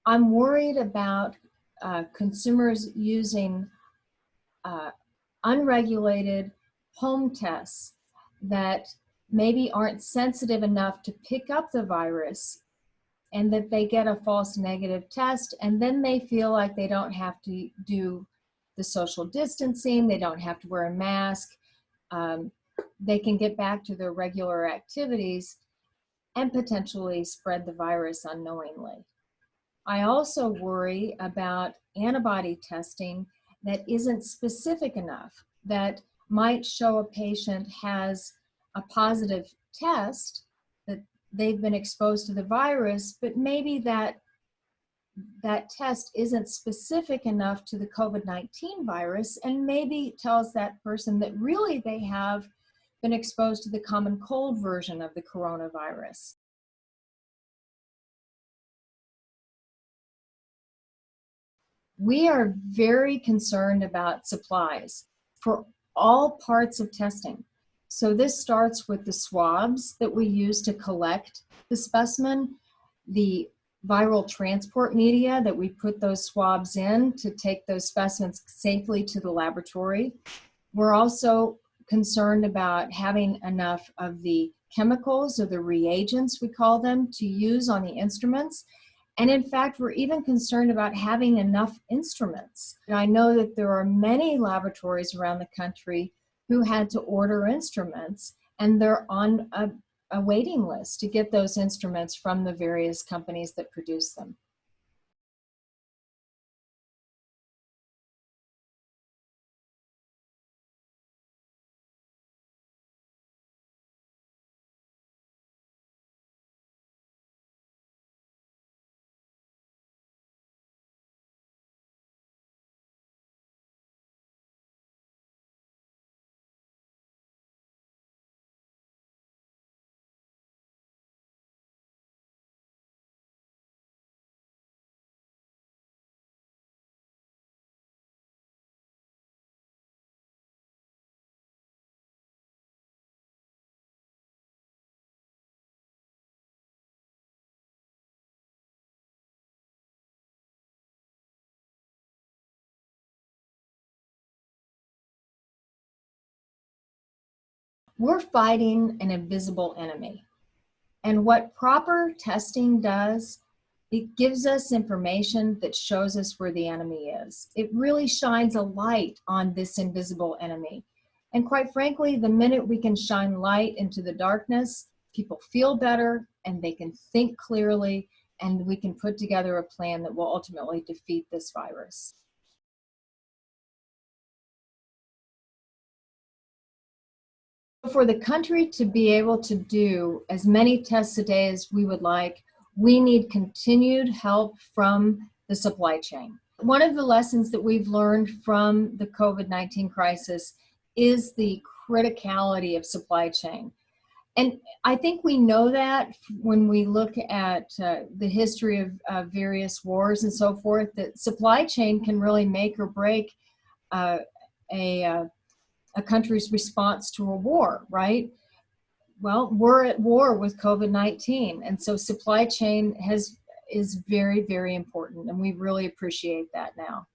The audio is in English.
I'm worried about consumers using unregulated home tests that maybe aren't sensitive enough to pick up the virus, and that they get a false negative test, and then they feel like they don't have to do the social distancing, they don't have to wear a mask, they can get back to their regular activities and potentially spread the virus unknowingly. I also worry about antibody testing that isn't specific enough, that might show a patient has a positive test, that they've been exposed to the virus, but maybe that test isn't specific enough to the COVID-19 virus, and maybe tells that person that really they have been exposed to the common cold version of the coronavirus. We are very concerned about supplies for all parts of testing. So this starts with the swabs that we use to collect the specimen, the viral transport media that we put those swabs in to take those specimens safely to the laboratory. We're also concerned about having enough of the chemicals, or the reagents we call them, to use on the instruments. And in fact, we're even concerned about having enough instruments. And I know that there are many laboratories around the country who had to order instruments, and they're on a waiting list to get those instruments from the various companies that produce them. We're fighting an invisible enemy. And what proper testing does, it gives us information that shows us where the enemy is. It really shines a light on this invisible enemy. And quite frankly, the minute we can shine light into the darkness, people feel better and they can think clearly, and we can put together a plan that will ultimately defeat this virus. For the country to be able to do as many tests a day as we would like, we need continued help from the supply chain. One of the lessons that we've learned from the COVID-19 crisis is the criticality of supply chain. And I think we know that when we look at the history of various wars and so forth, that supply chain can really make or break a country's response to a war, right? Well, we're at war with COVID-19, and so supply chain is very, very important, and we really appreciate that now.